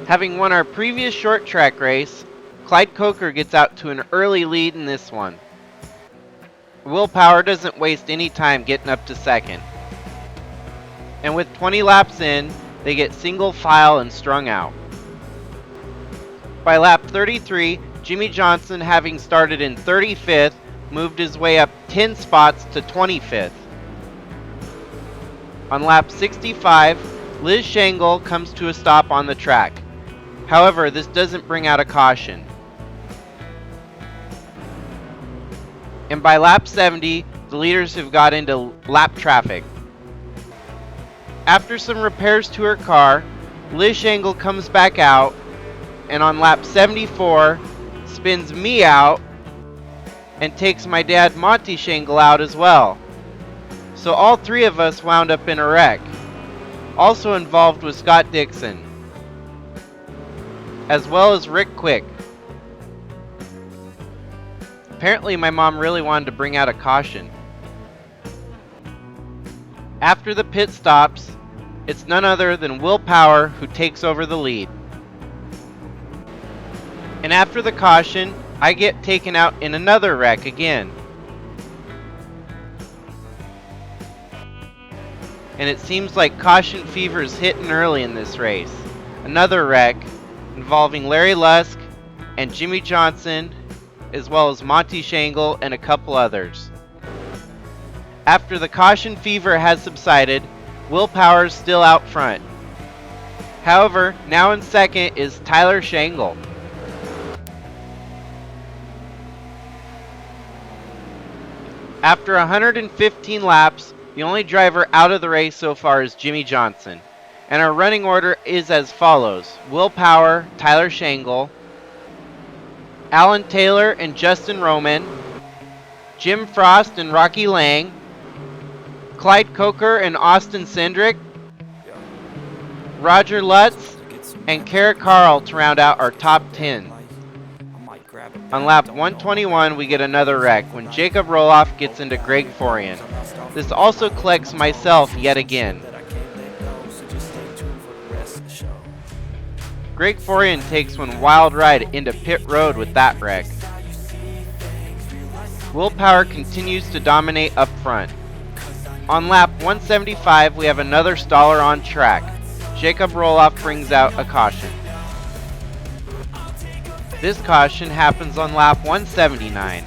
Having won our previous short track race, Clyde Coker gets out to an early lead in this one. Will Power doesn't waste any time getting up to second. And with 20 laps in, they get single file and strung out. By lap 33, Jimmy Johnson, having started in 35th, moved his way up 10 spots to 25th. On lap 65, Liz Shangle comes to a stop on the track. However, this doesn't bring out a caution. And by lap 70, the leaders have got into lap traffic. After some repairs to her car, Liz Shangle comes back out, and on lap 74, spins me out and takes my dad Monty Shangle out as well. So all three of us wound up in a wreck. Also involved was Scott Dixon, as well as Rick Quick. Apparently my mom really wanted to bring out a caution. After the pit stops, it's none other than Will Power who takes over the lead. And after the caution, I get taken out in another wreck again. And it seems like caution fever is hitting early in this race. Another wreck involving Larry Lusk and Jimmy Johnson, as well as Monty Shangle and a couple others. After the caution fever has subsided, Will Power is still out front. However, now in second is Tyler Shangle. After 115 laps, the only driver out of the race so far is Jimmy Johnson. And our running order is as follows: Will Power, Tyler Shangle, Alan Taylor and Justin Roman, Jim Frost and Rocky Lang, Clyde Coker and Austin Cindric, Roger Lutz, and Kara Carl to round out our top 10. On lap 121, we get another wreck when Jacob Roloff gets into Greg Forian. This also collects myself yet again. Greg Forian takes one wild ride into pit road with that wreck. Will Power continues to dominate up front. On lap 175, we have another staller on track. Jacob Roloff brings out a caution. This caution happens on lap 179.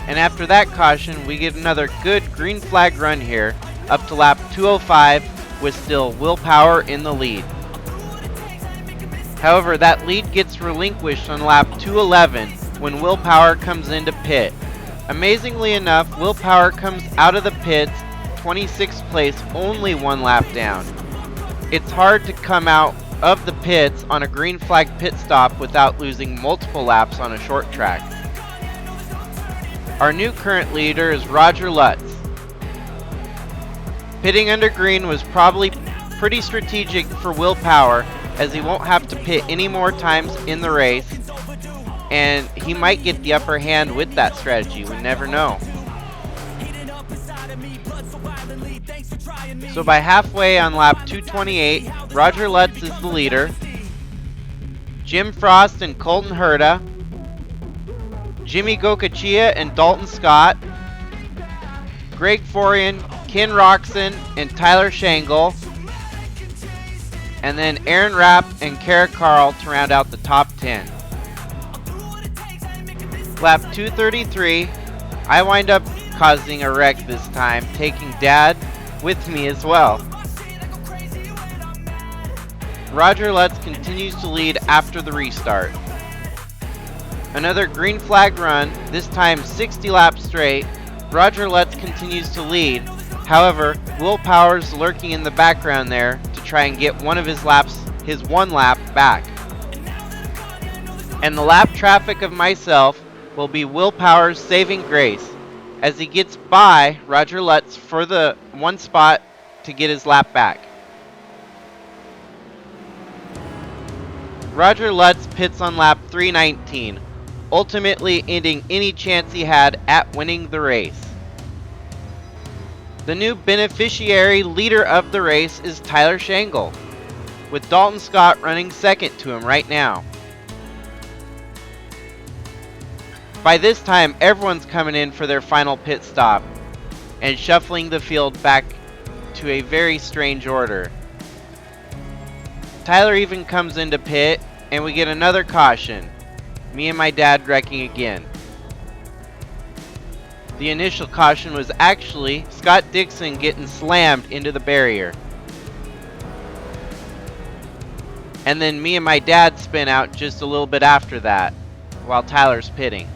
And after that caution, we get another good green flag run here, up to lap 205, with still Will Power in the lead. However, that lead gets relinquished on lap 211 when Will Power comes into pit. Amazingly enough, Will Power comes out of the pits 26th place, only one lap down. It's hard to come out of the pits on a green flag pit stop without losing multiple laps on a short track. Our new current leader is Roger Lutz. Pitting under green was probably pretty strategic for Will Power, as he won't have to pit any more times in the race, and he might get the upper hand with that strategy. We never know. So by halfway on lap 228, Roger Lutz is the leader. Jim Frost and Colton Herta, Jimmy Gokachia and Dalton Scott, Greg Forian, Ken Roxon and Tyler Shangle, and then Aaron Rapp and Kara Carl to round out the top 10. Lap 233, I wind up causing a wreck this time, taking Dad with me as well. Roger Lutz continues to lead after the restart. Another green flag run, this time 60 laps straight. Roger Lutz continues to lead. However, Will Power's lurking in the background there to try and get one of his laps, his one lap back. And the lap traffic of myself will be Will Power's saving grace, as he gets by Roger Lutz for the one spot to get his lap back. Roger Lutz pits on lap 319, ultimately ending any chance he had at winning the race. The new beneficiary leader of the race is Tyler Shangle, with Dalton Scott running second to him right now. By this time, everyone's coming in for their final pit stop and shuffling the field back to a very strange order. Tyler even comes into pit, and we get another caution. Me and my dad wrecking again. The initial caution was actually Scott Dixon getting slammed into the barrier. And then me and my dad spin out just a little bit after that, while Tyler's pitting.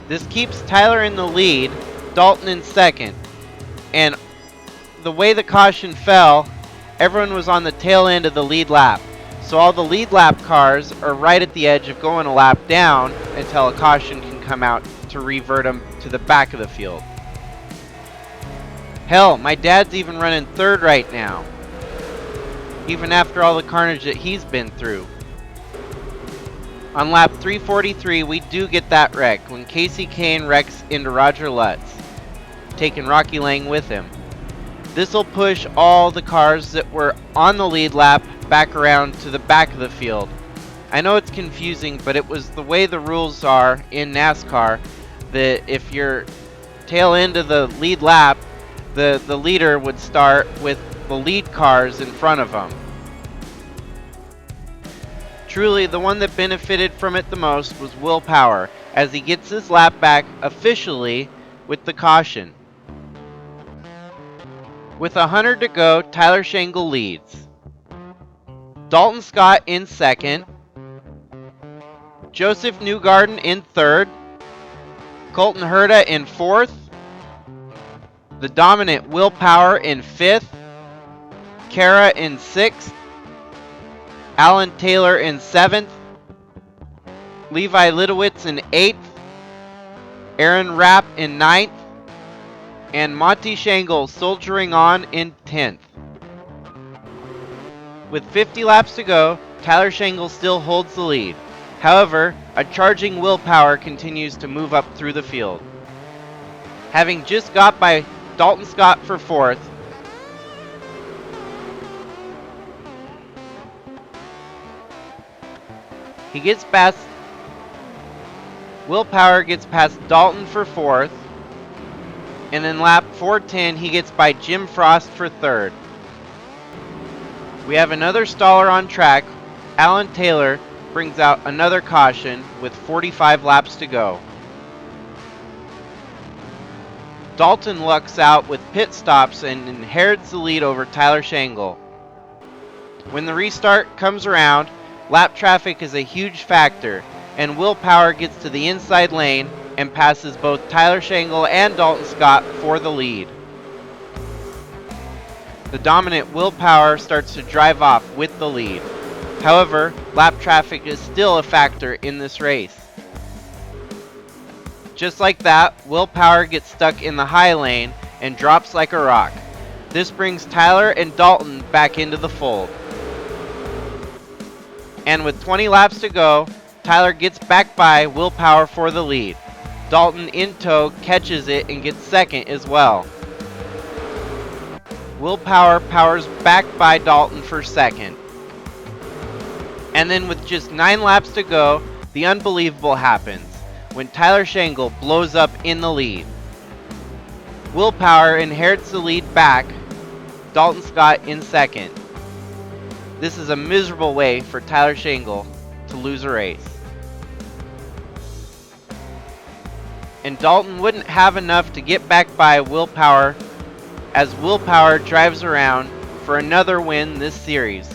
This keeps Tyler in the lead, Dalton in second, and the way the caution fell, everyone was on the tail end of the lead lap. So all the lead lap cars are right at the edge of going a lap down until a caution can come out to revert them to the back of the field. Hell, my dad's even running third right now, even after all the carnage that he's been through. On lap 343, we do get that wreck when Casey Kane wrecks into Roger Lutz, taking Rocky Lang with him. This will push all the cars that were on the lead lap back around to the back of the field. I know it's confusing, but it was the way the rules are in NASCAR, that if you're tail end of the lead lap, the leader would start with the lead cars in front of them. Truly, the one that benefited from it the most was Will Power, as he gets his lap back officially with the caution. With 100 to go, Tyler Shangle leads. Dalton Scott in second. Joseph Newgarden in third. Colton Herta in fourth. The dominant Will Power in fifth. Kara in sixth. Alan Taylor in seventh. Levi Lidowitz in eighth. Aaron Rapp in ninth. And Monty Shangle soldiering on in 10th. With 50 laps to go, Tyler Shangle still holds the lead. However, a charging Will Power continues to move up through the field. Having just got by Dalton Scott for fourth, he gets past Will Power gets past Dalton for fourth. And in lap 410, he gets by Jim Frost for third. We have another staller on track. Alan Taylor brings out another caution with 45 laps to go. Dalton lucks out with pit stops and inherits the lead over Tyler Shangle. When the restart comes around, lap traffic is a huge factor, and Will Power gets to the inside lane and passes both Tyler Shangle and Dalton Scott for the lead. The dominant Will Power starts to drive off with the lead. However, lap traffic is still a factor in this race. Just like that, Will Power gets stuck in the high lane and drops like a rock. This brings Tyler and Dalton back into the fold. And with 20 laps to go, Tyler gets back by Will Power for the lead. Dalton in tow catches it and gets second as well. Will Power powers back by Dalton for second. And then with just 9 laps to go, the unbelievable happens when Tyler Shangle blows up in the lead. Will Power inherits the lead back, Dalton Scott in second. This is a miserable way for Tyler Shangle to lose a race. And Dalton wouldn't have enough to get back by Will Power as Will Power drives around for another win this series.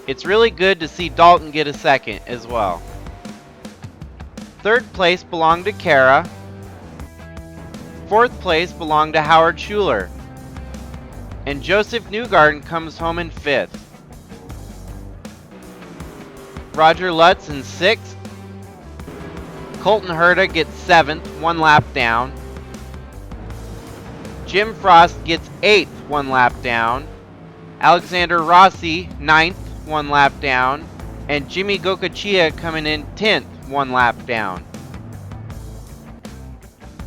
It's really good to see Dalton get a second as well. Third place belonged to Kara. Fourth place belonged to Howard Schuler. And Joseph Newgarden comes home in fifth. Roger Lutz in sixth. Colton Herta gets 7th, 1 lap down. Jim Frost gets 8th, 1 lap down. Alexander Rossi, 9th, 1 lap down. and Jimmy Gokachia coming in 10th, 1 lap down.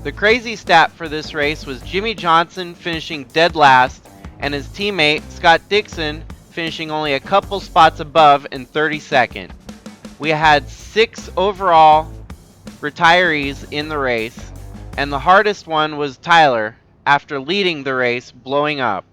The crazy stat for this race was Jimmy Johnson finishing dead last and his teammate Scott Dixon finishing only a couple spots above in 32nd. We had 6 overall retirees in the race, and the hardest one was Tyler after leading the race, blowing up.